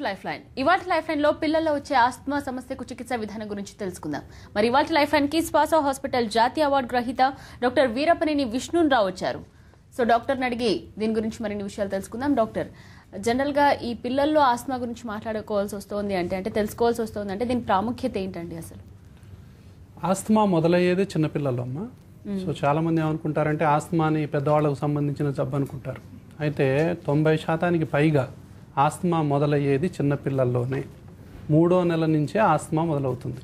Life line లో పిల్లల్లో వచ్చే ఆస్తమా సమస్యకు చికిత్స విధానం గురించి తెలుసుకుందాం. మరి ఇవాళ లైఫ్ లైన్ కి శ్వాస హాస్పిటల్ జాతీయ అవార్డు గ్రహీత డాక్టర్ వీరపనేని విష్ణురావు వచ్చారు. సో డాక్టర్ని అడిగి దీని గురించి మరిన్ని విషయాలు తెలుసుకుందాం. డాక్టర్, జనరల్ గా ఈ పిల్లల్లో ఆస్తమా గురించి మాట్లాడుకోవాల్సి వస్తుంది అంటే తెలుసుకోవాల్సి వస్తుంది అంటే దీని ప్రాముఖ్యత ఏంటండి? అసలు ఆస్తమా మొదలయ్యేది చిన్నపిల్లల్లో అమ్మ. సో చాలా మంది ఏమనుకుంటారంటే ఆస్తమాని పెద్దవాళ్ళకు సంబంధించిన జబ్బు అనుకుంటారు. అయితే 90% పైగా ఆస్తమా మొదలయ్యేది చిన్నపిల్లల్లోనే. 3వ నెల నుంచే ఆస్తమా మొదలవుతుంది.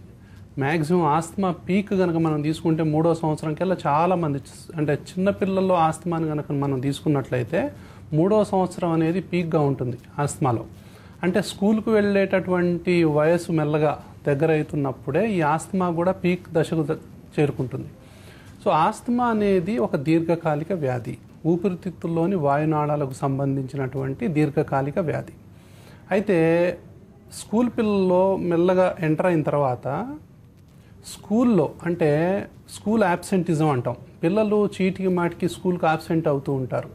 మ్యాక్సిమం ఆస్తమా పీక్ కనుక మనం తీసుకుంటే 3వ సంవత్సరం కల్లా చాలామంది, అంటే చిన్నపిల్లల్లో ఆస్తమాని కనుక మనం తీసుకున్నట్లయితే 3వ సంవత్సరం అనేది పీక్గా ఉంటుంది ఆస్తమాలో. అంటే స్కూల్కు వెళ్ళేటటువంటి వయసు మెల్లగా దగ్గర అవుతున్నప్పుడే ఈ ఆస్తమా కూడా పీక్ దశకు చేరుకుంటుంది. సో ఆస్తమా అనేది ఒక దీర్ఘకాలిక వ్యాధి, ఊపిరితిత్తుల్లోని వాయునాళాలకు సంబంధించినటువంటి దీర్ఘకాలిక వ్యాధి. అయితే స్కూల్ పిల్లల్లో మెల్లగా ఎంటర్ అయిన తర్వాత స్కూల్లో, అంటే స్కూల్ యాబ్సెంటిజం అంటాం, పిల్లలు చీటికి మాటికి స్కూల్కి యాబ్సెంట్ అవుతూ ఉంటారు.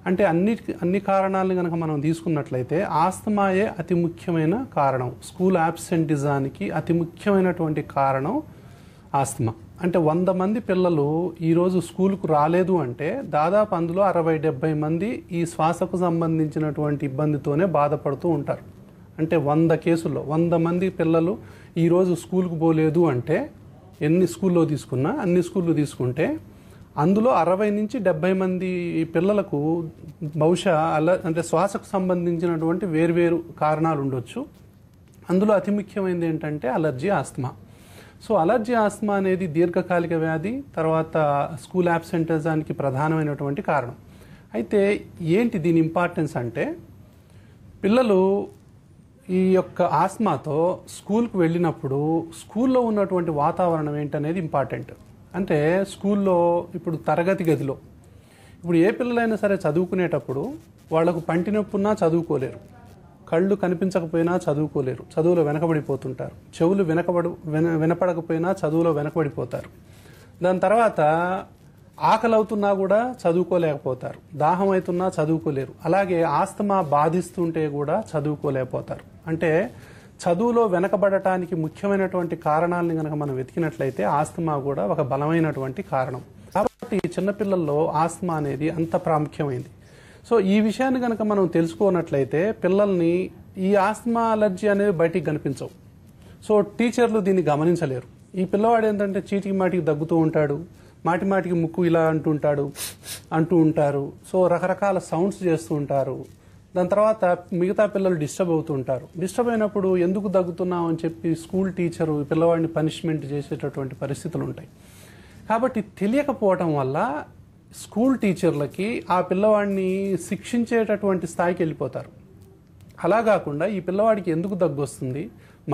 అంటే అన్ని కారణాలను కనుక మనం తీసుకున్నట్లయితే ఆస్తమాయే అతి ముఖ్యమైన కారణం. స్కూల్ యాబ్సెంటిజానికి అతి ముఖ్యమైనటువంటి కారణం ఆస్తమా. అంటే 100 మంది పిల్లలు ఈరోజు స్కూల్కు రాలేదు అంటే దాదాపు అందులో 60-70 మంది ఈ శ్వాసకు సంబంధించినటువంటి ఇబ్బందితోనే బాధపడుతూ ఉంటారు. అంటే 100 కేసుల్లో 100 మంది పిల్లలు ఈరోజు స్కూల్కు పోలేదు అంటే ఎన్ని స్కూల్లో తీసుకున్నా, అన్ని స్కూళ్ళు తీసుకుంటే అందులో 60-70 మంది పిల్లలకు బహుశా అంటే శ్వాసకు సంబంధించినటువంటి వేర్వేరు కారణాలు ఉండొచ్చు. అందులో అతి ముఖ్యమైనది ఏంటంటే allergy asthma. So allergy asthma అనేది దీర్ఘకాలిక వ్యాధి, తర్వాత స్కూల్ యాబ్సెంటిజానికి ప్రధానమైనటువంటి కారణం. అయితే ఏంటి దీని ఇంపార్టెన్స్ అంటే, పిల్లలు ఈ యొక్క ఆస్తమాతో స్కూల్కు వెళ్ళినప్పుడు స్కూల్లో ఉన్నటువంటి వాతావరణం ఏంటనేది ఇంపార్టెంట్. అంటే స్కూల్లో ఇప్పుడు తరగతి గదిలో ఇప్పుడు ఏ పిల్లలైనా సరే చదువుకునేటప్పుడు వాళ్లకు పంటి నొప్పి ఉన్నా చదువుకోలేరు, కళ్ళు కనిపించకపోయినా చదువుకోలేరు, చదువులో వెనకబడిపోతుంటారు, చెవులు వినపడకపోయినా చదువులో వెనకబడిపోతారు. దాని తర్వాత ఆకలి అవుతున్నా కూడా చదువుకోలేకపోతారు, దాహం అవుతున్నా చదువుకోలేరు, అలాగే ఆస్తమా బాధిస్తుంటే కూడా చదువుకోలేకపోతారు. అంటే చదువులో వెనకబడటానికి ముఖ్యమైనటువంటి కారణాలను కనుక మనం వెతికినట్లయితే ఆస్తమా కూడా ఒక బలమైనటువంటి కారణం. కాబట్టి చిన్నపిల్లల్లో ఆస్తమా అనేది అంత ప్రాముఖ్యమైంది. సో ఈ విషయాన్ని కనుక మనం తెలుసుకున్నట్లయితే పిల్లల్ని ఈ ఆస్తమా అలర్జీ అనేది బయటికి కనిపించవు. సో టీచర్లు దీన్ని గమనించలేరు. ఈ పిల్లవాడు ఏంటంటే చీటికి మాటికి దగ్గుతూ ఉంటాడు, మాటి మాటికి ముక్కు ఇలా అంటూ ఉంటారు. సో రకరకాల సౌండ్స్ చేస్తూ ఉంటారు. దాని తర్వాత మిగతా పిల్లలు డిస్టర్బ్ అవుతూ ఉంటారు. డిస్టర్బ్ అయినప్పుడు ఎందుకు దగ్గుతున్నాం అని చెప్పి స్కూల్ టీచరు పిల్లవాడిని పనిష్మెంట్ చేసేటటువంటి పరిస్థితులు ఉంటాయి. కాబట్టి తెలియకపోవటం వల్ల స్కూల్ టీచర్లకి ఆ పిల్లవాడిని శిక్షించేటటువంటి స్థాయికి వెళ్ళిపోతారు. అలా కాకుండా ఈ పిల్లవాడికి ఎందుకు దగ్గు వస్తుంది,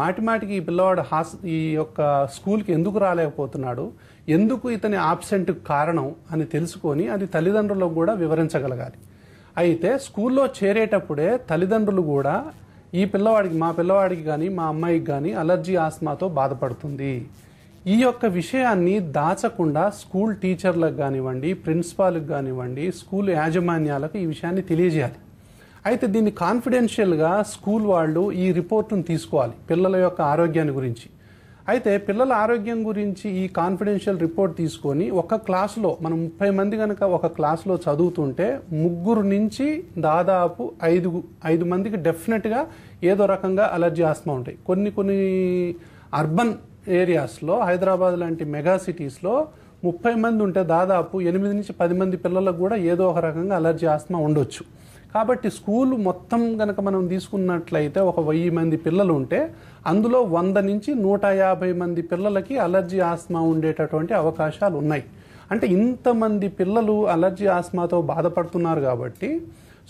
మాటిమాటికి ఈ పిల్లవాడు ఈ యొక్క స్కూల్కి ఎందుకు రాలేకపోతున్నాడు, ఎందుకు ఇతని ఆబ్సెంట్ కారణం అని తెలుసుకొని అది తల్లిదండ్రులకు కూడా వివరించగలగాలి. అయితే స్కూల్లో చేరేటప్పుడే తల్లిదండ్రులు కూడా మా పిల్లవాడికి కానీ మా అమ్మాయికి కానీ అలర్జీ ఆస్తమాతో బాధపడుతుంది, ఈ యొక్క విషయాన్ని దాచకుండా స్కూల్ టీచర్లకు కానివ్వండి, ప్రిన్సిపాల్కి కానివ్వండి, స్కూల్ యాజమాన్యాలకు ఈ విషయాన్ని తెలియజేయాలి. అయితే దీన్ని కాన్ఫిడెన్షియల్గా స్కూల్ వాళ్ళు ఈ రిపోర్టును తీసుకోవాలి పిల్లల యొక్క ఆరోగ్యాన్ని గురించి. అయితే పిల్లల ఆరోగ్యం గురించి ఈ కాన్ఫిడెన్షియల్ రిపోర్ట్ తీసుకొని ఒక క్లాసులో మనం 30 మంది కనుక ఒక క్లాసులో చదువుతుంటే 3 నుంచి దాదాపు 5 మందికి డెఫినెట్గా ఏదో రకంగా అలర్జీ ఆస్తమా ఉంటాయి. కొన్ని అర్బన్ ఏరియాస్లో, హైదరాబాద్ లాంటి మెగా సిటీస్లో 30 మంది ఉంటే దాదాపు 8 నుంచి 10 మంది పిల్లలకు కూడా ఏదో ఒక రకంగా అలర్జీ ఆస్తమా ఉండొచ్చు. కాబట్టి స్కూల్ మొత్తం కనుక మనం తీసుకున్నట్లయితే ఒక 1000 మంది పిల్లలు ఉంటే అందులో 100 నుంచి 150 మంది పిల్లలకి అలర్జీ ఆస్తమా ఉండేటటువంటి అవకాశాలు ఉన్నాయి. అంటే ఇంతమంది పిల్లలు అలర్జీ ఆస్తమాతో బాధపడుతున్నారు కాబట్టి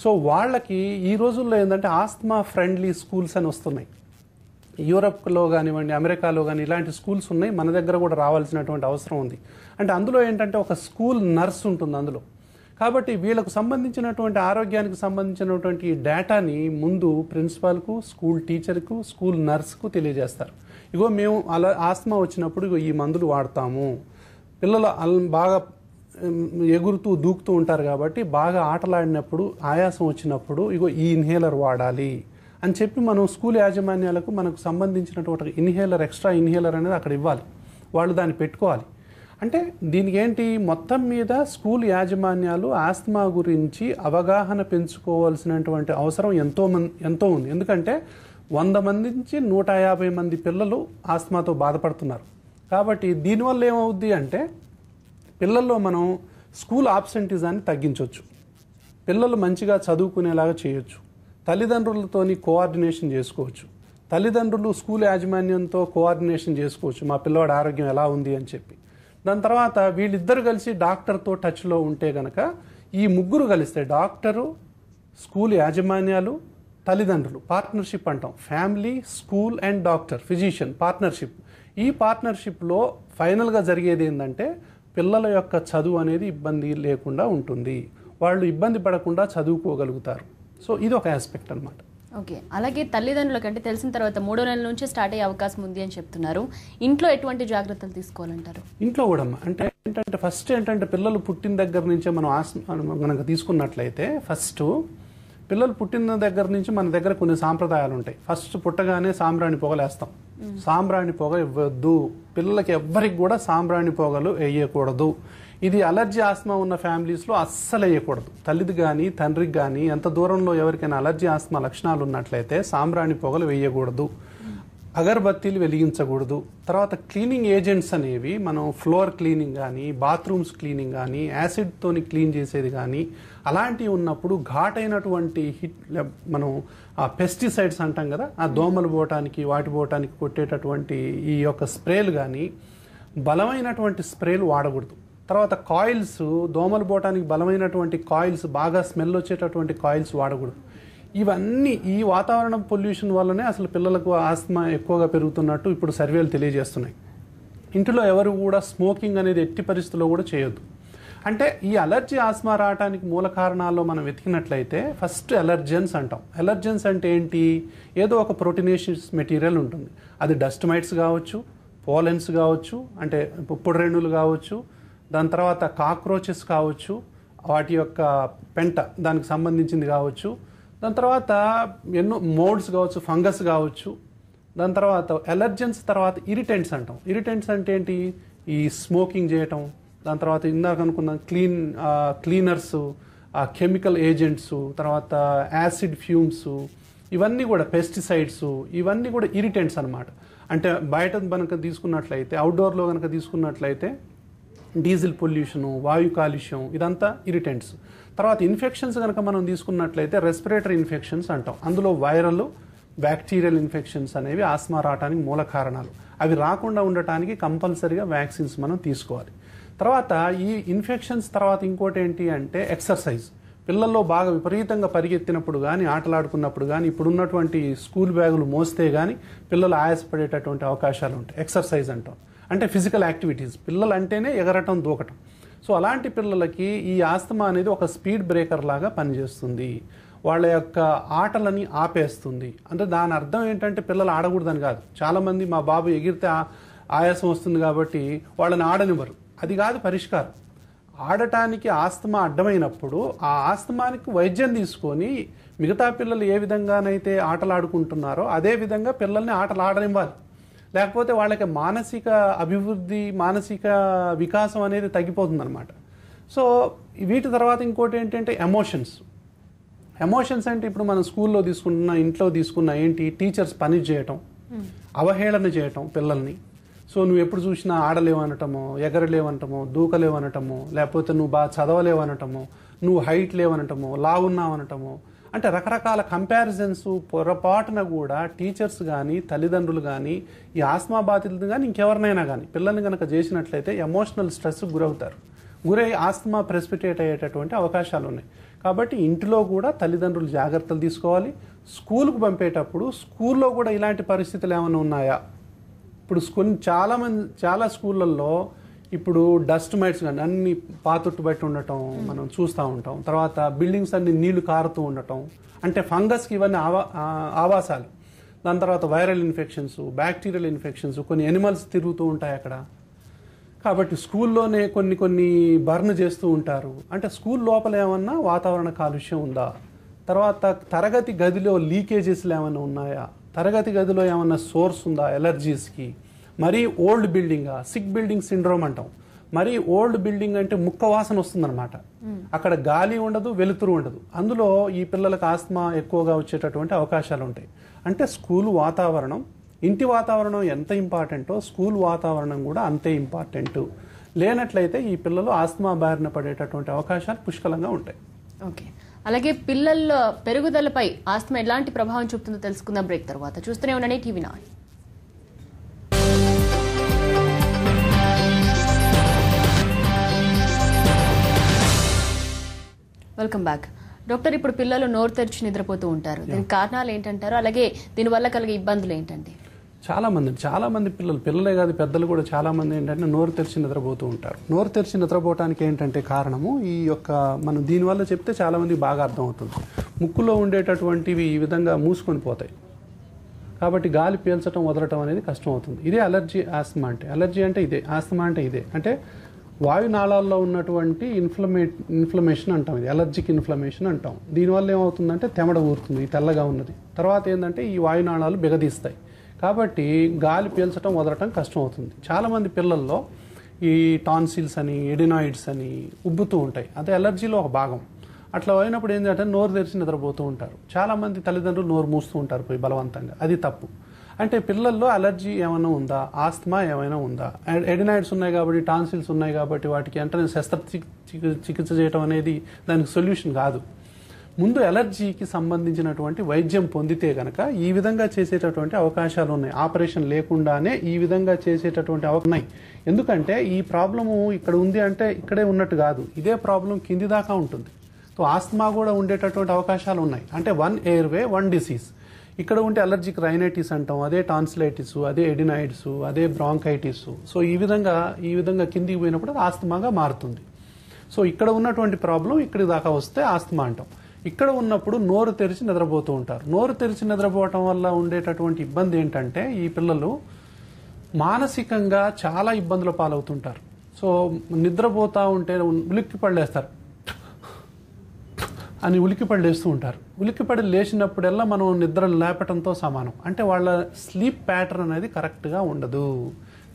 సో వాళ్ళకి ఈ రోజుల్లో ఏంటంటే ఆస్తమా ఫ్రెండ్లీ స్కూల్స్ అని వస్తున్నాయి. యూరప్లో కానివ్వండి, అమెరికాలో కానీ ఇలాంటి స్కూల్స్ ఉన్నాయి. మన దగ్గర కూడా రావాల్సినటువంటి అవసరం ఉంది. అంటే అందులో ఏంటంటే ఒక స్కూల్ నర్స్ ఉంటుంది అందులో. కాబట్టి వీళ్ళకు సంబంధించినటువంటి ఆరోగ్యానికి సంబంధించినటువంటి డేటాని ముందు ప్రిన్సిపాల్కు, స్కూల్ టీచర్కు, స్కూల్ నర్స్కు తెలియజేస్తారు. ఇగో మేము ఆస్తమా వచ్చినప్పుడు ఇగో ఈ మందులు వాడతాము, పిల్లలు బాగా ఎగురుతూ దూకుతూ ఉంటారు కాబట్టి బాగా ఆటలాడినప్పుడు ఆయాసం వచ్చినప్పుడు ఇగో ఈ ఇన్హేలర్ వాడాలి అని చెప్పి మనం స్కూల్ యాజమాన్యాలకు మనకు సంబంధించినటువంటి ఇన్హేలర్, ఎక్స్ట్రా ఇన్హేలర్ అనేది అక్కడ ఇవ్వాలి, వాళ్ళు దాన్ని పెట్టుకోవాలి. అంటే దీనికి ఏంటి, మొత్తం మీద స్కూల్ యాజమాన్యాలు ఆస్తమా గురించి అవగాహన పెంచుకోవాల్సినటువంటి అవసరం ఎంతో ఉంది. ఎందుకంటే 100 మంది నుంచి 150 మంది పిల్లలు ఆస్తమాతో బాధపడుతున్నారు. కాబట్టి దీనివల్ల ఏమవుద్ది అంటే పిల్లల్లో మనం స్కూల్ ఆబ్సెంటిజాన్ని తగ్గించవచ్చు, పిల్లలు మంచిగా చదువుకునేలాగా చేయొచ్చు, తల్లిదండ్రులతోని కోఆర్డినేషన్ చేసుకోవచ్చు, తల్లిదండ్రులు స్కూల్ యాజమాన్యంతో కోఆర్డినేషన్ చేసుకోవచ్చు, మా పిల్లవాడి ఆరోగ్యం ఎలా ఉంది అని చెప్పి. దాని తర్వాత వీళ్ళిద్దరు కలిసి డాక్టర్తో టచ్లో ఉంటే గనక ఈ ముగ్గురు కలిస్తే డాక్టరు, స్కూల్ యాజమాన్యాలు, తల్లిదండ్రులు పార్ట్నర్షిప్ అంటాం, family, school and doctor, physician partnership. ఈ పార్ట్నర్షిప్లో ఫైనల్గా జరిగేది ఏంటంటే పిల్లల యొక్క చదువు అనేది ఇబ్బంది లేకుండా ఉంటుంది, వాళ్ళు ఇబ్బంది పడకుండా చదువుకోగలుగుతారు. సో ఇది ఒక ఆస్పెక్ట్ అనమాట. ఓకే, అలాగే తల్లిదండ్రులకి అంటే తెలిసిన తర్వాత 3వ నెల నుంచి స్టార్ట్ అయ్యే అవకాశం ఉంది అని చెప్తున్నారు. ఇంట్లో ఎటువంటి జాగ్రత్తలు తీసుకోవాలంటారు? ఇంట్లో కూడా అంటే ఏంటంటే ఫస్ట్ ఏంటంటే పిల్లలు పుట్టిన దగ్గర నుంచే మనం కనుక తీసుకున్నట్లయితే ఫస్ట్ పిల్లలు పుట్టిన దగ్గర నుంచి మన దగ్గర కొన్ని సాంప్రదాయాలు ఉంటాయి. ఫస్ట్ పుట్టగానే సాంబ్రాణి పొగలు వేస్తాం. సాంబ్రాణి పొగ ఇవ్వద్దు, పిల్లలకి ఎవ్వరికి కూడా సాంబ్రాణి పొగలు వేయకూడదు. ఇది అలర్జీ ఆస్తమా ఉన్న ఫ్యామిలీస్లో అస్సలు వేయకూడదు. తల్లిది కానీ తండ్రికి కానీ ఎంత దూరంలో ఎవరికైనా అలర్జీ ఆస్తమా లక్షణాలు ఉన్నట్లయితే సాంబ్రాణి పొగలు వేయకూడదు, అగరబత్తీలు వెలిగించకూడదు. తర్వాత క్లీనింగ్ ఏజెంట్స్ అనేవి మనం ఫ్లోర్ క్లీనింగ్ కానీ, బాత్రూమ్స్ క్లీనింగ్ కానీ, యాసిడ్తోని క్లీన్ చేసేది కానీ అలాంటివి ఉన్నప్పుడు ఘాటైనటువంటి మనం పెస్టిసైడ్స్ అంటాం కదా, ఆ దోమలు పోవటానికి వాటి పోవటానికి కొట్టేటటువంటి ఈ యొక్క స్ప్రేలు కానీ బలమైనటువంటి స్ప్రేలు వాడకూడదు. తర్వాత కాయిల్స్, దోమలు పోవటానికి బలమైనటువంటి కాయిల్స్, బాగా స్మెల్ వచ్చేటటువంటి కాయిల్స్ వాడకూడదు. ఇవన్నీ ఈ వాతావరణ పొల్యూషన్ వల్లనే అసలు పిల్లలకు ఆస్తమా ఎక్కువగా పెరుగుతున్నట్టు ఇప్పుడు సర్వేలు తెలియజేస్తున్నాయి. ఇంట్లో ఎవరు కూడా స్మోకింగ్ అనేది ఎట్టి పరిస్థితుల్లో కూడా చేయొద్దు. అంటే ఈ అలర్జీ ఆస్తమా రావడానికి మూల కారణాల్లో మనం వెతికినట్లయితే ఫస్ట్ ఎలర్జెన్స్ అంటాం. ఎలర్జెన్స్ అంటే ఏంటి, ఏదో ఒక ప్రోటీనేషియస్ మెటీరియల్ ఉంటుంది. అది డస్ట్ మైట్స్ కావచ్చు, పోలెన్స్ కావచ్చు, అంటే పుప్పొడిరేణులు కావచ్చు, దాని తర్వాత కాక్రోచెస్ కావచ్చు, వాటి యొక్క పెంట దానికి సంబంధించింది కావచ్చు, దాని తర్వాత ఎన్నో మోడ్స్ కావచ్చు, ఫంగస్ కావచ్చు. దాని తర్వాత ఎలర్జెన్స్ తర్వాత ఇరిటెంట్స్ అంటాం. ఇరిటెంట్స్ అంటే ఏంటి, ఈ స్మోకింగ్ చేయటం, దాని తర్వాత ఇందాక అనుకున్న క్లీనర్స్, కెమికల్ ఏజెంట్స్, తర్వాత యాసిడ్ ఫ్యూమ్స్, ఇవన్నీ కూడా పెస్టిసైడ్స్, ఇవన్నీ కూడా ఇరిటెంట్స్ అనమాట. అంటే బయట కనుక తీసుకున్నట్లయితే, అవుట్డోర్లో కనుక తీసుకున్నట్లయితే డీజిల్ పొల్యూషను, వాయు కాలుష్యం, ఇదంతా ఇరిటెంట్స్. తర్వాత ఇన్ఫెక్షన్స్ కనుక మనం తీసుకున్నట్లయితే రెస్పిరేటరీ ఇన్ఫెక్షన్స్ అంటాం. అందులో వైరల్, బ్యాక్టీరియల్ ఇన్ఫెక్షన్స్ అనేవి ఆస్తమా రావడానికి మూల కారణాలు. అవి రాకుండా ఉండటానికి కంపల్సరీగా వ్యాక్సిన్స్ మనం తీసుకోవాలి. తర్వాత ఈ ఇన్ఫెక్షన్స్ తర్వాత ఇంకోటి ఏంటి అంటే ఎక్సర్సైజ్. పిల్లల్లో బాగా విపరీతంగా పరిగెత్తినప్పుడు కానీ, ఆటలాడుకున్నప్పుడు కానీ, ఇప్పుడున్నటువంటి స్కూల్ బ్యాగులు మోస్తే కానీ పిల్లలు ఆయాసపడేటటువంటి అవకాశాలు ఉంటాయి. ఎక్సర్సైజ్ అంటాం. అంటే ఫిజికల్ యాక్టివిటీస్, పిల్లలు అంటేనే ఎగరటం, దూకటం. సో అలాంటి పిల్లలకి ఈ ఆస్తమా అనేది ఒక స్పీడ్ బ్రేకర్ లాగా పనిచేస్తుంది, వాళ్ళ యొక్క ఆటలని ఆపేస్తుంది. అంటే దాని అర్థం ఏంటంటే పిల్లలు ఆడకూడదని కాదు. చాలామంది మా బాబు ఎగిరితే ఆయాసం వస్తుంది కాబట్టి వాళ్ళని ఆడనివ్వరు. అది కాదు పరిష్కారం. ఆడటానికి ఆస్తమా అడ్డమైనప్పుడు ఆ ఆస్తమానికి వైద్యం తీసుకొని మిగతా పిల్లలు ఏ విధంగానైతే ఆటలాడుకుంటున్నారో అదే విధంగా పిల్లల్ని ఆటలు ఆడనివ్వాలి. లేకపోతే వాళ్ళకి మానసిక అభివృద్ధి, మానసిక వికాసం అనేది తగ్గిపోతుంది అనమాట. సో వీటి తర్వాత ఇంకోటి ఏంటంటే ఎమోషన్స్. ఎమోషన్స్ అంటే ఇప్పుడు మనం స్కూల్లో తీసుకున్న, ఇంట్లో తీసుకున్న ఏంటి, టీచర్స్ పనిష్ చేయటం, అవహేళన చేయటం పిల్లల్ని. సో నువ్వు ఎప్పుడు చూసినా ఆడలేవనటము, ఎగరలేవనటము, దూకలేవనటము, లేకపోతే నువ్వు బాగా చదవలేవనటము, నువ్వు హైట్ లేవనటము, లావున్నావనటము, అంటే రకరకాల కంపారిజన్స్ పొరపాటున కూడా టీచర్స్ కానీ, తల్లిదండ్రులు కానీ, ఈ ఆస్తమా బాధితులు కానీ, ఇంకెవరినైనా కానీ పిల్లల్ని కనుక చేసినట్లయితే ఎమోషనల్ స్ట్రెస్కి గురవుతారు. గురై ఆస్తమా ప్రెసిపిటేట్ అయ్యేటటువంటి అవకాశాలు ఉన్నాయి. కాబట్టి ఇంట్లో కూడా తల్లిదండ్రులు జాగ్రత్తలు తీసుకోవాలి. స్కూల్కు పంపేటప్పుడు స్కూల్లో కూడా ఇలాంటి పరిస్థితులు ఏమైనా ఉన్నాయా? ఇప్పుడు చాలా స్కూళ్ళల్లో ఇప్పుడు డస్ట్ మైట్స్ కానీ అన్ని పాతుట్టు బట్టి ఉండటం మనం చూస్తూ ఉంటాం. తర్వాత బిల్డింగ్స్ అన్ని నీళ్లు కారుతూ ఉండటం, అంటే ఫంగస్కి ఇవన్నీ ఆవాసాలు. దాని తర్వాత వైరల్ ఇన్ఫెక్షన్స్, బ్యాక్టీరియల్ ఇన్ఫెక్షన్స్, కొన్ని ఎనిమల్స్ తిరుగుతూ ఉంటాయి అక్కడ. కాబట్టి స్కూల్లోనే కొన్ని బర్న్ చేస్తూ ఉంటారు. అంటే స్కూల్ లోపల ఏమన్నా వాతావరణ కాలుష్యం ఉందా, తర్వాత తరగతి గదిలో లీకేజెస్లు ఏమైనా ఉన్నాయా, తరగతి గదిలో ఏమైనా సోర్స్ ఉందా ఎలర్జీస్కి, మరీ ఓల్డ్ బిల్డింగా, సిక్ బిల్డింగ్ సిండ్రోమ్ అంటాం. మరీ ఓల్డ్ బిల్డింగ్ అంటే ముక్క వాసన వస్తుందన్నమాట. అక్కడ గాలి ఉండదు, వెలుతురు ఉండదు. అందులో ఈ పిల్లలకు ఆస్తమా ఎక్కువగా వచ్చేటటువంటి అవకాశాలు ఉంటాయి. అంటే స్కూల్ వాతావరణం, ఇంటి వాతావరణం ఎంత ఇంపార్టెంటో స్కూల్ వాతావరణం కూడా అంతే ఇంపార్టెంట్. లేనట్లయితే ఈ పిల్లలు ఆస్తమా బారిన పడేటటువంటి అవకాశాలు పుష్కలంగా ఉంటాయి. ఓకే, అలాగే పిల్లల పెరుగుదలపై ఆస్తమా ఎలాంటి ప్రభావం చూపుతుందో తెలుసుకుందాం బ్రేక్ తర్వాత. చూస్తూనే ఉండండి TV9. Welcome back. డాక్టర్, ఇప్పుడు పిల్లలు నోరు తెరిచి నిద్రపోతూ ఉంటారు. దీనికి కారణాలు ఏంటంటారు? అలాగే దీనివల్ల కలిగే ఇబ్బందులు ఏంటంటే? చాలా మంది పిల్లలే కాదు పెద్దలు కూడా చాలా మంది ఏంటంటే నోరు తెరిచి నిద్రపోతూ ఉంటారు. నోరు తెరిచి నిద్రపోవటానికి ఏంటంటే కారణము ఈ యొక్క మనం దీనివల్ల చెప్తే చాలా మందికి బాగా అర్థమవుతుంది. ముక్కులో ఉండేటటువంటివి ఈ విధంగా మూసుకొని పోతాయి. కాబట్టి గాలి పీల్చడం వదలటం అనేది కష్టం అవుతుంది. ఇదే అలర్జీ ఆస్తమా అంటే. అలర్జీ అంటే ఇదే, ఆస్తమా అంటే ఇదే. అంటే వాయునాళాల్లో ఉన్నటువంటి ఇన్ఫ్లమేషన్ అంటాం. ఇది అలర్జిక్ ఇన్ఫ్లమేషన్ అంటాం. దీనివల్ల ఏమవుతుందంటే తెమడ ఊరుతుంది, ఈ తెల్లగా ఉన్నది. తర్వాత ఏంటంటే ఈ వాయునాళాలు బిగదీస్తాయి. కాబట్టి గాలి పీల్చడం వదలటం కష్టం అవుతుంది. చాలామంది పిల్లల్లో ఈ టాన్సిల్స్ అని, ఎడినాయిడ్స్ అని ఉబ్బుతూ ఉంటాయి. అదే అలర్జీలో ఒక భాగం. అట్లా అయినప్పుడు ఏంటంటే నోరు తెరిచి నిద్రపోతూ ఉంటారు. చాలామంది తల్లిదండ్రులు నోరు మూస్తూ ఉంటారు పోయి బలవంతంగా. అది తప్పు. అంటే పిల్లల్లో అలర్జీ ఏమైనా ఉందా, ఆస్తమా ఏమైనా ఉందా, ఎడినాయిడ్స్ ఉన్నాయి కాబట్టి, టాన్సిల్స్ ఉన్నాయి కాబట్టి వాటికి వెంటనే శస్త్రచికిత్స చేయడం అనేది దానికి సొల్యూషన్ కాదు. ముందు అలర్జీకి సంబంధించినటువంటి వైద్యం పొందితే గనక ఈ విధంగా చేసేటటువంటి అవకాశాలు ఉన్నాయి. ఆపరేషన్ లేకుండానే ఈ విధంగా చేసేటటువంటి ఉన్నాయి. ఎందుకంటే ఈ ప్రాబ్లము ఇక్కడ ఉంది అంటే ఇక్కడే ఉన్నట్టు కాదు, ఇదే ప్రాబ్లం కింది దాకా ఉంటుంది. సో ఆస్తమా కూడా ఉండేటటువంటి అవకాశాలు ఉన్నాయి. అంటే వన్ ఎయిర్వే వన్ డిసీజ్. ఇక్కడ ఉంటే అలర్జిక్ రైనైటిస్ అంటాం, అదే టాన్సిలైటిస్, అదే ఎడినాయిడ్స్, అదే బ్రాంకైటిస్. సో ఈ విధంగా కిందికి పోయినప్పుడు అది ఆస్తమాగా మారుతుంది. సో ఇక్కడ ఉన్నటువంటి ప్రాబ్లం ఇక్కడి దాకా వస్తే ఆస్తమా అంటాం. ఇక్కడ ఉన్నప్పుడు నోరు తెరిచి నిద్రపోతూ ఉంటారు. నోరు తెరిచి నిద్రపోవటం వల్ల ఉండేటటువంటి ఇబ్బంది ఏంటంటే ఈ పిల్లలు మానసికంగా చాలా ఇబ్బందుల పాలవుతుంటారు. సో నిద్రపోతూ ఉంటే ఉలిక్కి పడలేస్తారు అని ఉలిక్కిపడి లేస్తూ ఉంటారు. ఉలిక్కిపడి లేచినప్పుడల్లా మనం నిద్ర లేపటంతో సమానం. అంటే వాళ్ళ స్లీప్ ప్యాటర్న్ అనేది కరెక్ట్గా ఉండదు.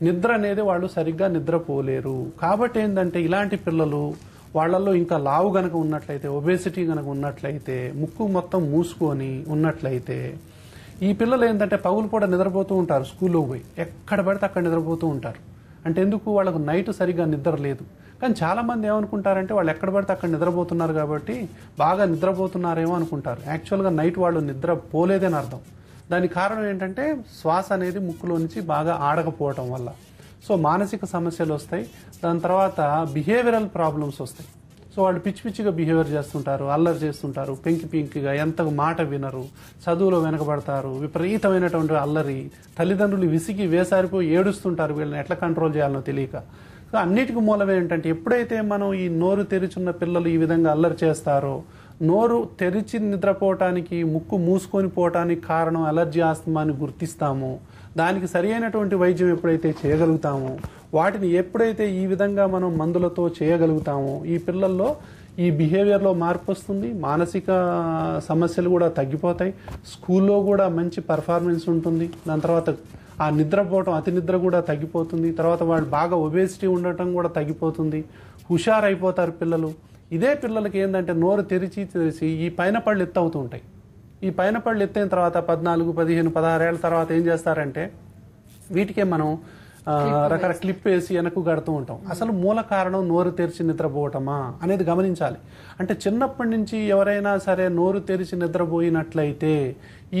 నిద్ర అనేది వాళ్ళు సరిగ్గా నిద్రపోలేరు. కాబట్టి ఏంటంటే ఇలాంటి పిల్లలు వాళ్ళల్లో ఇంకా లావు గనక ఉన్నట్లయితే, ఒబేసిటీ గనక ఉన్నట్లయితే, ముక్కు మొత్తం మూసుకొని ఉన్నట్లయితే ఈ పిల్లలు ఏంటంటే పగులు కూడా నిద్రపోతూ ఉంటారు. స్కూల్లో పోయి ఎక్కడ పడితే అక్కడ నిద్రపోతూ ఉంటారు. అంటే ఎందుకు? వాళ్ళకు నైట్ సరిగ్గా నిద్ర లేదు. కానీ చాలామంది ఏమనుకుంటారంటే వాళ్ళు ఎక్కడ పడితే అక్కడ నిద్రపోతున్నారు కాబట్టి బాగా నిద్రపోతున్నారేమో అనుకుంటారు. యాక్చువల్గా నైట్ వాళ్ళు నిద్ర పోలేదని అర్థం. దానికి కారణం ఏంటంటే శ్వాస అనేది ముక్కులో నుంచి బాగా ఆడకపోవటం వల్ల. సో మానసిక సమస్యలు వస్తాయి. దాని తర్వాత బిహేవియరల్ ప్రాబ్లమ్స్ వస్తాయి. సో వాళ్ళు పిచ్చిగా బిహేవియర్ చేస్తుంటారు, అల్లరి చేస్తుంటారు, పెంకిగా, ఎంత మాట వినరు, చదువులో వెనకబడతారు, విపరీతమైనటువంటి అల్లరి, తల్లిదండ్రులు విసిగి వేసారిపోయి ఏడుస్తుంటారు. వీళ్ళని ఎట్లా కంట్రోల్ చేయాలనో తెలియక. సో అన్నిటికీ మూలం ఏంటంటే ఎప్పుడైతే మనం ఈ నోరు తెరిచున్న పిల్లలు ఈ విధంగా అల్లరి చేస్తారో, నోరు తెరిచి నిద్రపోవటానికి, ముక్కు మూసుకొని పోవటానికి కారణం అలర్జీ ఆస్తమాని గుర్తిస్తామో, దానికి సరి అయినటువంటి వైద్యం ఎప్పుడైతే చేయగలుగుతామో, వాటిని ఎప్పుడైతే ఈ విధంగా మనం మందులతో చేయగలుగుతామో ఈ పిల్లల్లో ఈ బిహేవియర్లో మార్పు వస్తుంది. మానసిక సమస్యలు కూడా తగ్గిపోతాయి. స్కూల్లో కూడా మంచి పర్ఫార్మెన్స్ ఉంటుంది. దాని తర్వాత ఆ నిద్రపోవటం, అతి నిద్ర కూడా తగ్గిపోతుంది. తర్వాత వాళ్ళు బాగా ఒబేసిటీ ఉండటం కూడా తగ్గిపోతుంది. హుషారైపోతారు పిల్లలు. ఇదే పిల్లలకి ఏంటంటే నోరు తెరిచి ఈ పైన పళ్ళు ఎత్తవుతూ ఉంటాయి. ఈ పైన పళ్ళు ఎత్తైన తర్వాత 14, 15, 16 ఏళ్ళ తర్వాత ఏం చేస్తారంటే వీటికే మనం రకరకాల క్లిప్ వేసి వెనక్కు కడుతూ ఉంటాం. అసలు మూల కారణం నోరు తెరిచి నిద్రపోవటమా అనేది గమనించాలి. అంటే చిన్నప్పటి నుంచి ఎవరైనా సరే నోరు తెరిచి నిద్రపోయినట్లయితే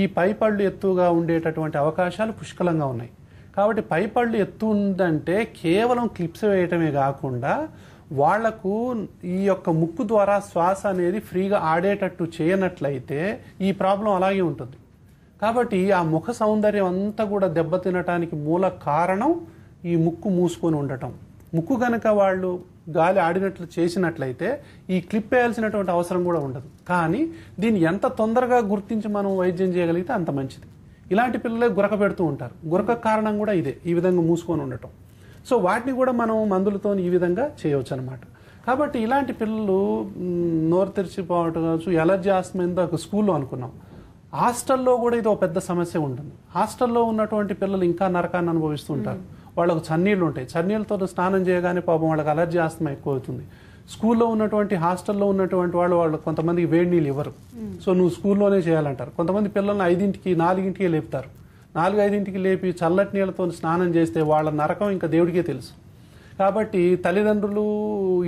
ఈ పై పళ్ళు ఎత్తుగా ఉండేటటువంటి అవకాశాలు పుష్కలంగా ఉన్నాయి. కాబట్టి పై పళ్ళు ఎత్తు ఉందంటే కేవలం క్లిప్స్ వేయటమే కాకుండా వాళ్లకు ఈ యొక్క ముక్కు ద్వారా శ్వాస అనేది ఫ్రీగా ఆడేటట్టు చేయనట్లయితే ఈ ప్రాబ్లం అలాగే ఉంటుంది. కాబట్టి ఆ ముఖ సౌందర్యం అంతా కూడా దెబ్బతినటానికి మూల కారణం ఈ ముక్కు మూసుకొని ఉండటం. ముక్కు గనక వాళ్ళు గాలి ఆడినట్లు చేసినట్లయితే ఈ క్లిప్ వేయాల్సినటువంటి అవసరం కూడా ఉండదు. కానీ దీన్ని ఎంత తొందరగా గుర్తించి మనం వైద్యం చేయగలిగితే అంత మంచిది. ఇలాంటి పిల్లలే గురక పెడుతూ ఉంటారు. గురక కారణం కూడా ఇదే, ఈ విధంగా మూసుకొని ఉండటం. సో వాటిని కూడా మనం మందులతో ఈ విధంగా చేయవచ్చు అనమాట. కాబట్టి ఇలాంటి పిల్లలు నోరు తెరిచిపోవటం కావచ్చు, ఎలర్జీ ఆస్మా ఇందాక స్కూల్లో అనుకున్నాం, హాస్టల్లో కూడా ఇది ఒక పెద్ద సమస్య ఉంటుంది. హాస్టల్లో ఉన్నటువంటి పిల్లలు ఇంకా నరకాన్ని అనుభవిస్తుంటారు. వాళ్ళకు చన్నీళ్ళు ఉంటాయి, చన్నీళ్ళతో స్నానం చేయగానే పాపం వాళ్ళకి అలర్జీ ఆస్మా ఎక్కువ అవుతుంది. స్కూల్లో ఉన్నటువంటి హాస్టల్లో ఉన్నటువంటి వాళ్ళు కొంతమందికి వేడి నీళ్ళు ఇవ్వరు, సో నువ్వు స్కూల్లోనే చేయాలంటారు. కొంతమంది పిల్లల్ని 5ంటికి 4ంటికి లేపుతారు. 4-5ంటికి లేపి చల్లటి నీళ్ళతో స్నానం చేస్తే వాళ్ళ నరకం ఇంకా దేవుడికే తెలుసు. కాబట్టి తల్లిదండ్రులు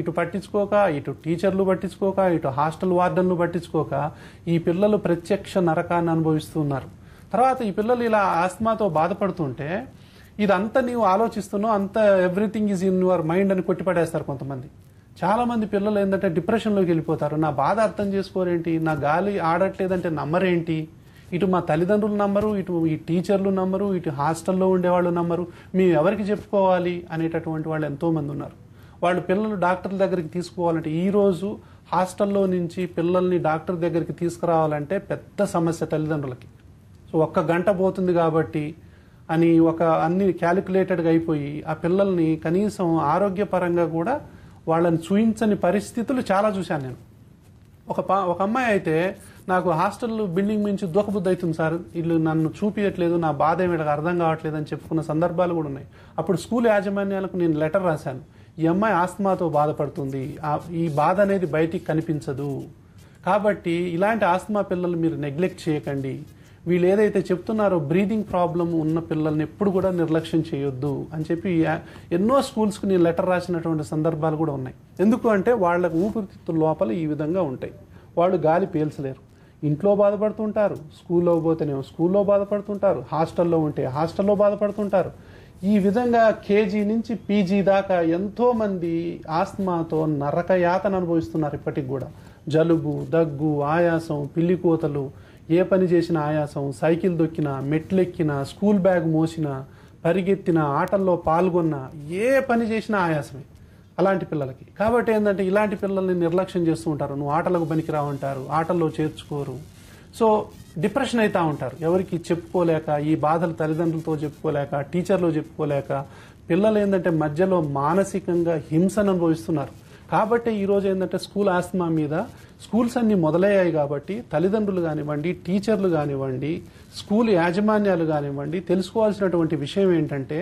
ఇటు పట్టించుకోక, ఇటు టీచర్లు పట్టించుకోక, ఇటు హాస్టల్ వార్డన్లు పట్టించుకోక ఈ పిల్లలు ప్రత్యక్ష నరకాన్ని అనుభవిస్తున్నారు. తర్వాత ఈ పిల్లలు ఇలా ఆస్మాతో బాధపడుతుంటే ఇదంతా నీవు ఆలోచిస్తున్నావు, అంత everything is in your mind అని కొట్టిపడేస్తారు కొంతమంది. చాలా మంది పిల్లలు ఏంటంటే డిప్రెషన్లోకి వెళ్ళిపోతారు. నా బాధ అర్థం చేసుకోరేంటి, నా గాలి ఆడట్లేదంటే నమ్మరేంటి, ఇటు మా తల్లిదండ్రులు నమ్మరు, ఇటు ఈ టీచర్లు నమ్మరు, ఇటు హాస్టల్లో ఉండేవాళ్ళు నమ్మరు, మేము ఎవరికి చెప్పుకోవాలి అనేటటువంటి వాళ్ళు ఎంతోమంది ఉన్నారు. వాళ్ళు పిల్లలు డాక్టర్ల దగ్గరికి తీసుకుపోవాలంటే, ఈరోజు హాస్టల్లో నుంచి పిల్లల్ని డాక్టర్ దగ్గరికి తీసుకురావాలంటే పెద్ద సమస్య తల్లిదండ్రులకి. సో 1 గంట పోతుంది కాబట్టి అని అన్ని క్యాలిక్యులేటెడ్గా అయిపోయి ఆ పిల్లల్ని కనీసం ఆరోగ్యపరంగా కూడా వాళ్ళని చూయించని పరిస్థితులు చాలా చూశాను నేను. ఒక అమ్మాయి అయితే నాకు హాస్టల్ బిల్డింగ్ నుంచి దూకబుద్ధి అవుతుంది సార్, వీళ్ళు నన్ను చూపించట్లేదు, నా బాధ వీళ్ళకి అర్థం కావట్లేదు అని చెప్పుకున్న సందర్భాలు కూడా ఉన్నాయి. అప్పుడు స్కూల్ యాజమాన్యాలకు నేను లెటర్ రాశాను, ఈ అమ్మాయి ఆస్తమాతో బాధపడుతుంది, ఈ బాధ అనేది బయటికి కనిపించదు, కాబట్టి ఇలాంటి ఆస్తమా పిల్లలు మీరు నెగ్లెక్ట్ చేయకండి, వీళ్ళు ఏదైతే చెప్తున్నారో బ్రీదింగ్ ప్రాబ్లం ఉన్న పిల్లల్ని ఎప్పుడు కూడా నిర్లక్ష్యం చేయొద్దు అని చెప్పి ఎన్నో స్కూల్స్కి నేను లెటర్ రాసినటువంటి సందర్భాలు కూడా ఉన్నాయి. ఎందుకు అంటే వాళ్ళకు ఊపిరితిత్తుల లోపల ఈ విధంగా ఉంటాయి, వాళ్ళు గాలి పీల్చలేరు, ఇంట్లో బాధపడుతుంటారు, స్కూల్లో పోతేనేమో స్కూల్లో బాధపడుతుంటారు, హాస్టల్లో ఉంటే హాస్టల్లో బాధపడుతుంటారు. ఈ విధంగా కేజీ నుంచి పీజీ దాకా ఎంతోమంది ఆస్తమాతో నరకయాతన అనుభవిస్తున్నారు. ఇప్పటికి కూడా జలుబు, దగ్గు, ఆయాసం, పిల్లికోతలు, ఏ పని చేసిన ఆయాసం, సైకిల్ దొక్కినా, మెట్లెక్కినా, స్కూల్ బ్యాగ్ మోసినా, పరిగెత్తిన, ఆటల్లో పాల్గొన్న, ఏ పని చేసినా ఆయాసమే అలాంటి పిల్లలకి. కాబట్టి ఏంటంటే ఇలాంటి పిల్లల్ని నిర్లక్ష్యం చేస్తూ ఉంటారు, నువ్వు ఆటలకు పనికిరావంటారు, ఆటల్లో చేర్చుకోరు, సో డిప్రెషన్ అవుతూ ఉంటారు. ఎవరికి చెప్పుకోలేక, ఈ బాధలు తల్లిదండ్రులతో చెప్పుకోలేక, టీచర్లు చెప్పుకోలేక పిల్లలు ఏంటంటే మధ్యలో మానసికంగా హింసను అనుభవిస్తున్నారు. కాబట్టి ఈరోజు ఏంటంటే స్కూల్ ఆస్తమా మీద స్కూల్స్ అన్ని మొదలయ్యాయి కాబట్టి తల్లిదండ్రులు కానివ్వండి, టీచర్లు కానివ్వండి, స్కూల్ యాజమాన్యాలు కానివ్వండి తెలుసుకోవాల్సినటువంటి విషయం ఏంటంటే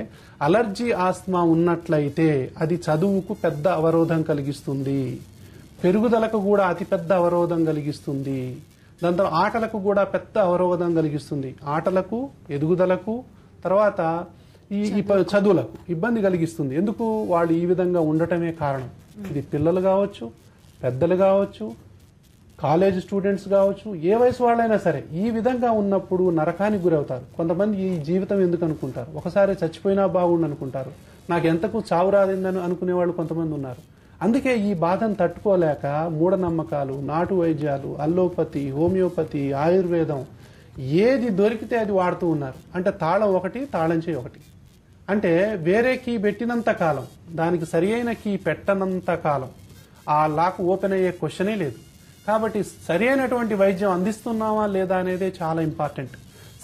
అలర్జీ ఆస్తమా ఉన్నట్లయితే అది చదువుకు పెద్ద అవరోధం కలిగిస్తుంది, పెరుగుదలకు కూడా అతిపెద్ద అవరోధం కలిగిస్తుంది, దాంతో ఆటలకు కూడా పెద్ద అవరోధం కలిగిస్తుంది, ఆటలకు, ఎదుగుదలకు, తర్వాత ఈ చదువులకు ఇబ్బంది కలిగిస్తుంది. ఎందుకు వాళ్ళు ఈ విధంగా ఉండటమే కారణం. ఇది పిల్లలు కావచ్చు, పెద్దలు కావచ్చు, కాలేజ్ స్టూడెంట్స్ కావచ్చు, ఏ వయసు వాళ్ళైనా సరే ఈ విధంగా ఉన్నప్పుడు నరకానికి గురవుతారు. కొంతమంది ఈ జీవితం ఎందుకు అనుకుంటారు, ఒకసారి చచ్చిపోయినా బాగుండు అనుకుంటారు, నాకు ఎంతకు చావు రాదిందని అనుకునే వాళ్ళు కొంతమంది ఉన్నారు. అందుకే ఈ బాధను తట్టుకోలేక మూఢనమ్మకాలు, నాటు వైద్యాలు, అల్లోపతి, హోమియోపతి, ఆయుర్వేదం ఏది దొరికితే అది వాడుతూ ఉన్నారు. అంటే తాళం ఒకటి, తాళం చేయి ఒకటి. అంటే వేరే కీ పెట్టినంత కాలం, దానికి సరి అయిన కీ పెట్టనంత కాలం ఆ లాక్ ఓపెన్ అయ్యే క్వశ్చనే లేదు. కాబట్టి సరి అయినటువంటి వైద్యం అందిస్తున్నావా లేదా అనేదే చాలా ఇంపార్టెంట్.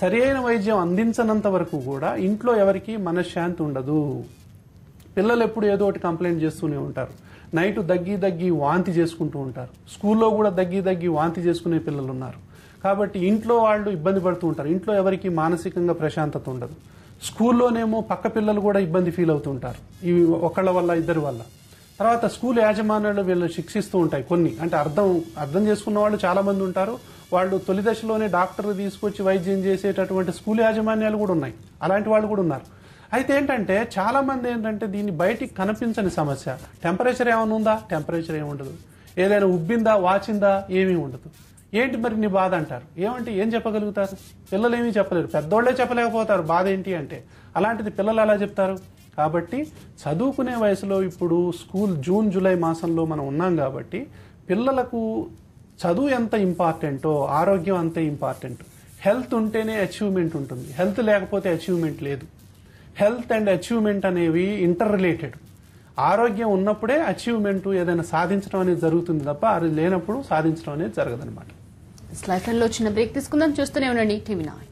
సరి అయిన వైద్యం అందించనంత వరకు కూడా ఇంట్లో ఎవరికి మనశ్శాంతి ఉండదు. పిల్లలు ఎప్పుడు ఏదో ఒకటి కంప్లైంట్ చేస్తూనే ఉంటారు, నైట్ దగ్గి వాంతి చేసుకుంటూ ఉంటారు, స్కూల్లో కూడా దగ్గి వాంతి చేసుకునే పిల్లలు ఉన్నారు. కాబట్టి ఇంట్లో వాళ్ళు ఇబ్బంది పడుతూ ఉంటారు, ఇంట్లో ఎవరికి మానసికంగా ప్రశాంతత ఉండదు. స్కూల్లోనేమో పక్క పిల్లలు కూడా ఇబ్బంది ఫీల్ అవుతుంటారు, ఇవి ఒకళ్ళ వల్ల, ఇద్దరి వల్ల. తర్వాత స్కూల్ యాజమాన్యాలు వీళ్ళు శిక్షిస్తూ ఉంటాయి కొన్ని, అంటే అర్థం చేసుకున్న వాళ్ళు చాలా మంది ఉంటారు. వాళ్ళు తొలి దశలోనే డాక్టర్ తీసుకొచ్చి వైద్యం చేసేటటువంటి స్కూల్ యాజమాన్యాలు కూడా ఉన్నాయి, అలాంటి వాళ్ళు కూడా ఉన్నారు. అయితే ఏంటంటే చాలా మంది ఏంటంటే దీన్ని బయటికి కనిపించని సమస్య. టెంపరేచర్ ఏమైనా ఉందా, టెంపరేచర్ ఏమి ఉండదు, ఏదైనా ఉబ్బిందా, వాచిందా, ఏమీ ఉండదు. ఏంటి మరి నీ బాధ అంటారు, ఏమంటే ఏం చెప్పగలుగుతారు, పిల్లలు ఏమీ చెప్పలేరు, పెద్దోళ్లే చెప్పలేకపోతారు బాధ ఏంటి అంటే. అలాంటిది పిల్లలు ఎలా చెప్తారు. కాబట్టి చదువుకునే వయసులో ఇప్పుడు స్కూల్ జూన్ జూలై మాసంలో మనం ఉన్నాం కాబట్టి పిల్లలకు చదువు ఎంత ఇంపార్టెంటో ఆరోగ్యం అంతే ఇంపార్టెంట్. హెల్త్ ఉంటేనే అచీవ్మెంట్ ఉంటుంది, హెల్త్ లేకపోతే అచీవ్మెంట్ లేదు. హెల్త్ అండ్ అచీవ్మెంట్ అనేవి ఇంటర్ రిలేటెడ్. ఆరోగ్యం ఉన్నప్పుడే అచీవ్మెంట్ ఏదైనా సాధించడం అనేది జరుగుతుంది తప్ప అది లేనప్పుడు సాధించడం అనేది జరగదనమాట. లైఫ్లో చిన్న బ్రేక్ తీసుకుందాం, చూస్తూనే ఉండండి టీవీ9.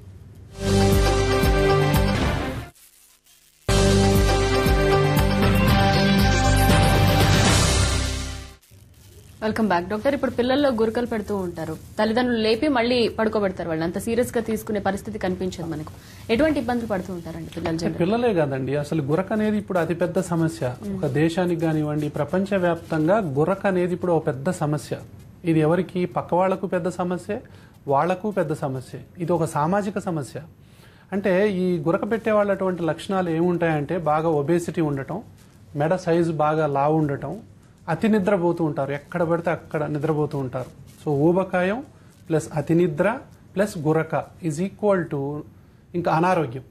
Welcome back doctor. ఇప్పుడు పిల్లల్లో గురకలు పెడుతూ ఉంటారు, తల్లిదండ్రులు లేపి మళ్ళీ పడుకోబెడతారు. వాళ్ళు అంత సీరియస్ గా తీసుకునే పరిస్థితి కనిపించదు మనకు. ఎటువంటి ఇబ్బందులు పడుతూ ఉంటారండి పిల్లలు? పిల్లలే కాదండి, అసలు గురక అనేది ఇప్పుడు అతిపెద్ద సమస్య. ఒక దేశానికి కానివ్వండి, ప్రపంచ వ్యాప్తంగా గురక అనేది ఇప్పుడు ఒక పెద్ద సమస్య. ఇది ఎవరికి, పక్క వాళ్లకు పెద్ద సమస్య, వాళ్లకు పెద్ద సమస్య. ఇది ఒక సామాజిక సమస్య. అంటే ఈ గురక పెట్టే వాళ్ళటువంటి లక్షణాలు ఏముంటాయంటే బాగా ఒబేసిటీ ఉండటం, మెడ సైజు బాగా లావు ఉండటం, అతి నిద్రపోతూ ఉంటారు, ఎక్కడ పడితే అక్కడ నిద్రపోతూ ఉంటారు. సో ఊబకాయం ప్లస్ అతి నిద్ర plus Guraka is equal to ఇంకా అనారోగ్యం.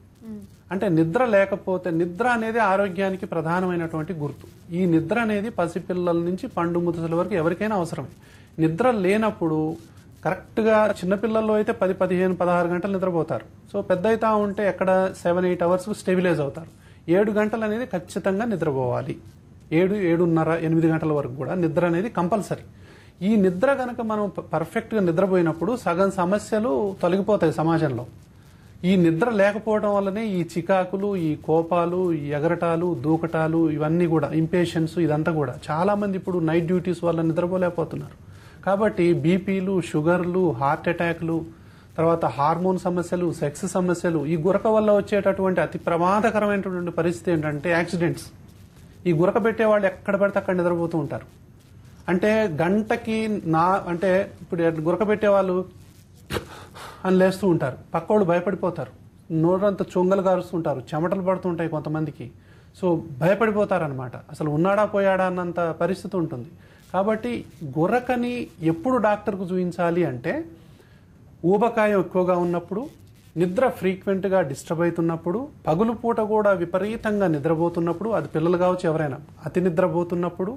అంటే నిద్ర లేకపోతే, నిద్ర అనేది ఆరోగ్యానికి ప్రధానమైనటువంటి గుర్తు. ఈ నిద్ర అనేది పసిపిల్లల నుంచి పండు ముదుసల వరకు ఎవరికైనా అవసరమే. నిద్ర లేనప్పుడు కరెక్ట్గా చిన్నపిల్లల్లో అయితే 10, 15, 16 గంటలు నిద్రపోతారు. సో పెద్ద అవుతా ఉంటే ఎక్కడ 7-8 అవర్స్ స్టెబిలైజ్ అవుతారు. 7 గంటలు అనేది ఖచ్చితంగా నిద్రపోవాలి. 7, 7:30, 8 గంటల వరకు కూడా నిద్ర అనేది కంపల్సరీ. ఈ నిద్ర కనుక మనం పర్ఫెక్ట్గా నిద్రపోయినప్పుడు సగం సమస్యలు తొలగిపోతాయి సమాజంలో. ఈ నిద్ర లేకపోవడం వల్లనే ఈ చికాకులు, ఈ కోపాలు, ఈ ఎగరటాలు, దూకటాలు, ఇవన్నీ కూడా ఇంపేషన్స్, ఇదంతా కూడా చాలా మంది ఇప్పుడు నైట్ డ్యూటీస్ వల్ల నిద్రపోలేకపోతున్నారు. కాబట్టి బీపీలు, షుగర్లు, హార్ట్ అటాక్లు, తర్వాత హార్మోన్ సమస్యలు, సెక్స్ సమస్యలు, ఈ గురక వల్ల వచ్చేటటువంటి అతి ప్రమాదకరమైనటువంటి పరిస్థితి ఏంటంటే యాక్సిడెంట్స్. ఈ గురక పెట్టే వాళ్ళు ఎక్కడ పడితే అక్కడ నిద్రపోతూ ఉంటారు. అంటే గంటకి అంటే ఇప్పుడు గురక పెట్టే వాళ్ళు అని లేస్తూ ఉంటారు, పక్కోళ్ళు భయపడిపోతారు, నోరంతా చొంగలు గారుస్తుంటారు, చెమటలు పడుతుంటాయి కొంతమందికి. సో భయపడిపోతారనమాట, అసలు ఉన్నాడా పోయాడా అన్నంత పరిస్థితి ఉంటుంది. కాబట్టి గురకని ఎప్పుడు డాక్టర్కు చూపించాలి అంటే ఊబకాయం ఎక్కువగా ఉన్నప్పుడు, నిద్ర ఫ్రీక్వెంట్గా డిస్టర్బ్ అవుతున్నప్పుడు, పగులు పూట కూడా విపరీతంగా నిద్రపోతున్నప్పుడు, అది పిల్లలు కావచ్చు ఎవరైనా, అతి నిద్రపోతున్నప్పుడు,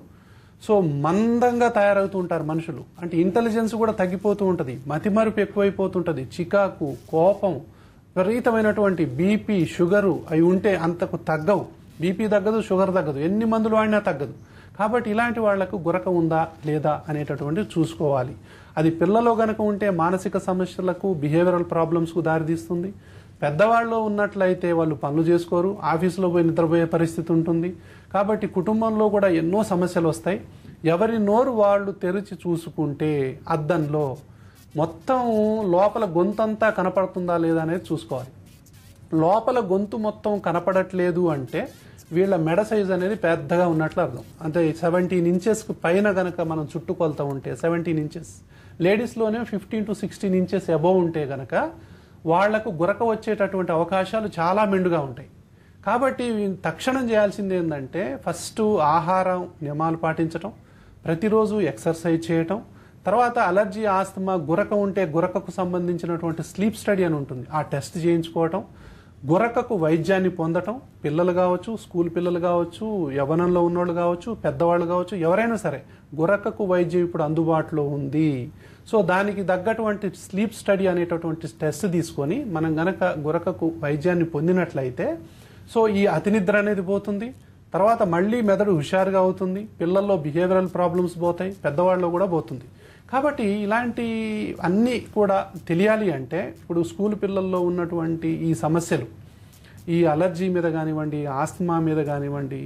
సో మందంగా తయారవుతూ ఉంటారు మనుషులు. అంటే ఇంటెలిజెన్స్ కూడా తగ్గిపోతూ ఉంటుంది, మతిమరుపు ఎక్కువైపోతుంటుంది, చికాకు, కోపం, విపరీతమైనటువంటి బీపీ, షుగరు అవి ఉంటే అంతకు తగ్గవు. బీపీ తగ్గదు, షుగర్ తగ్గదు, ఎన్ని మందులు వాడినా తగ్గదు. కాబట్టి ఇలాంటి వాళ్లకు గురక ఉందా లేదా అనేటటువంటిది చూసుకోవాలి. అది పిల్లలో గనక ఉంటే మానసిక సమస్యలకు, బిహేవియరల్ ప్రాబ్లమ్స్కు దారితీస్తుంది. పెద్దవాళ్ళు ఉన్నట్లయితే వాళ్ళు పనులు చేసుకోరు, ఆఫీసులో పోయి నిద్రపోయే పరిస్థితి ఉంటుంది. కాబట్టి కుటుంబంలో కూడా ఎన్నో సమస్యలు వస్తాయి. ఎవరి నోరు వాళ్ళు తెరిచి చూసుకుంటే అద్దంలో మొత్తం లోపల గొంతంతా కనపడుతుందా లేదా అనేది చూసుకోవాలి. లోపల గొంతు మొత్తం కనపడట్లేదు అంటే వీళ్ళ మెడ సైజ్ అనేది పెద్దగా ఉన్నట్లు అర్థం. అంటే 17 ఇంచెస్కు పైన గనక మనం చుట్టుకొలత ఉంటే 17 ఇంచెస్, లేడీస్లోనే 15 to 16 ఇంచెస్ అబోవ్ ఉంటే గనక వాళ్లకు గురక వచ్చేటటువంటి అవకాశాలు చాలా మెండుగా ఉంటాయి. కాబట్టి తక్షణం చేయాల్సింది ఏంటంటే ఫస్ట్ ఆహారం నియమాలు పాటించటం, ప్రతిరోజు ఎక్సర్సైజ్ చేయటం, తర్వాత అలర్జీ, ఆస్తమా, గురక ఉంటే గురకకు సంబంధించినటువంటి స్లీప్ స్టడీ అని ఉంటుంది, ఆ టెస్ట్ చేయించుకోవటం, గురకకు వైద్యాన్ని పొందటం. పిల్లలు కావచ్చు, స్కూల్ పిల్లలు కావచ్చు, యవ్వనంలో ఉన్నోళ్ళు కావచ్చు, పెద్దవాళ్ళు కావచ్చు, ఎవరైనా సరే గురకకు వైద్యం ఇప్పుడు అందుబాటులో ఉంది. సో దానికి తగ్గటువంటి స్లీప్ స్టడీ అనేటటువంటి టెస్ట్ తీసుకొని మనం గనక గురకకు వైద్యాన్ని పొందినట్లయితే సో ఈ అతినిద్ర అనేది పోతుంది. తర్వాత మళ్ళీ మెదడు హుషారుగా అవుతుంది, పిల్లల్లో బిహేవియరల్ ప్రాబ్లమ్స్ పోతాయి, పెద్దవాళ్ళలో కూడా పోతుంది. కాబట్టి ఇలాంటి అన్నీ కూడా తెలియాలి అంటే ఇప్పుడు స్కూల్ పిల్లల్లో ఉన్నటువంటి ఈ సమస్యలు, ఈ అలర్జీ మీద కానివ్వండి, ఆస్తమా మీద కానివ్వండి,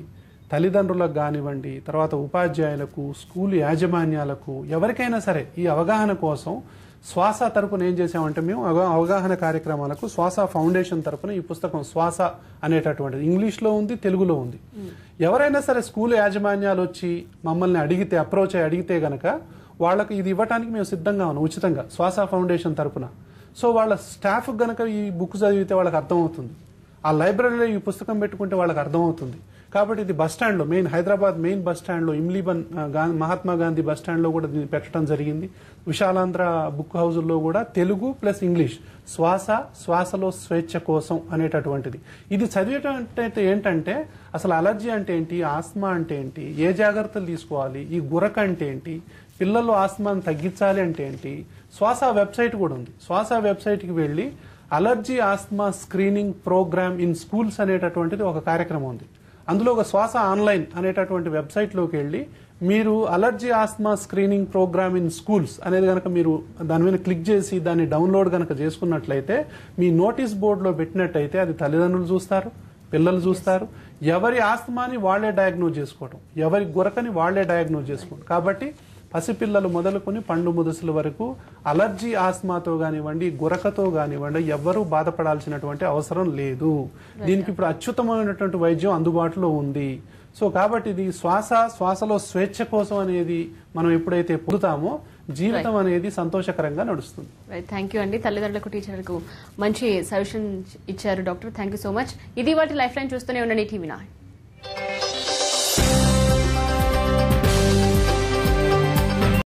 తల్లిదండ్రులకు కానివ్వండి, తర్వాత ఉపాధ్యాయులకు, స్కూల్ యాజమాన్యాలకు, ఎవరికైనా సరే ఈ అవగాహన కోసం శ్వాస తరపున ఏం చేసామంటే మేము అవగాహన కార్యక్రమాలకు శ్వాస ఫౌండేషన్ తరపున ఈ పుస్తకం శ్వాస అనేటటువంటిది ఇంగ్లీష్లో ఉంది, తెలుగులో ఉంది. ఎవరైనా సరే స్కూల్ యాజమాన్యాలు వచ్చి మమ్మల్ని అప్రోచ్ అయ్యి అడిగితే గనక వాళ్ళకి ఇది ఇవ్వడానికి మేము సిద్ధంగా ఉన్నాం ఉచితంగా శ్వాస ఫౌండేషన్ తరపున. సో వాళ్ళ స్టాఫ్ గనక ఈ బుక్ చదివితే వాళ్ళకి అర్థమవుతుంది, ఆ లైబ్రరీలో ఈ పుస్తకం పెట్టుకుంటే వాళ్ళకి అర్థమవుతుంది. కాబట్టి ఇది బస్ స్టాండ్లో, హైదరాబాద్ మెయిన్ బస్ స్టాండ్లో, ఇమ్లీబన్ మహాత్మా గాంధీ బస్ స్టాండ్లో కూడా దీన్ని పెట్టడం జరిగింది. విశాలాంధ్ర బుక్ హౌజుల్లో కూడా తెలుగు ప్లస్ ఇంగ్లీష్, శ్వాసలో స్వేచ్ఛ కోసం అనేటటువంటిది. ఇది చదివేటంటే ఏంటంటే అసలు అలర్జీ అంటే ఏంటి, ఆస్మా అంటే ఏంటి, ఏ జాగ్రత్తలు తీసుకోవాలి, ఈ గురక అంటే ఏంటి, పిల్లల్లో ఆస్మాను తగ్గించాలి అంటే ఏంటి. శ్వాస వెబ్సైట్ కూడా ఉంది. శ్వాస వెబ్సైట్కి వెళ్ళి allergy asthma screening program in schools అనేటటువంటిది ఒక కార్యక్రమం ఉంది. అందులో ఒక శ్వాస ఆన్లైన్ అనేటటువంటి వెబ్సైట్లోకి వెళ్ళి మీరు allergy asthma screening program in schools అనేది కనుక మీరు దాని మీద క్లిక్ చేసి దాన్ని డౌన్లోడ్ కనుక చేసుకున్నట్లయితే మీ నోటీస్ బోర్డులో పెట్టినట్టయితే అది తల్లిదండ్రులు చూస్తారు, పిల్లలు చూస్తారు. ఎవరి ఆస్తమాని వాళ్లే డయాగ్నోజ్ చేసుకోవటం, ఎవరి గురకని వాళ్లే డయాగ్నోజ్ చేసుకోవడం. కాబట్టి పసిపిల్లలు మొదలుకొని పండు ముదుసుల వరకు అలర్జీ ఆస్మాతో కానివ్వండి, గురకతో కానివ్వండి ఎవ్వరూ బాధపడాల్సినటువంటి అవసరం లేదు. దీనికి ఇప్పుడు అత్యుత్తమైనటువంటి వైద్యం అందుబాటులో ఉంది. సో కాబట్టి ఇది శ్వాసలో స్వేచ్ఛ కోసం అనేది మనం ఎప్పుడైతే పొందుతామో జీవితం అనేది సంతోషకరంగా నడుస్తుంది. థ్యాంక్ యూ అండి. తల్లిదండ్రులకు, టీచర్లకు మంచి సజెషన్ ఇచ్చారు doctor. Thank you so much. ఇది వాటి లైఫ్ లైన్. చూస్తూనే ఉండండి టీవీ9.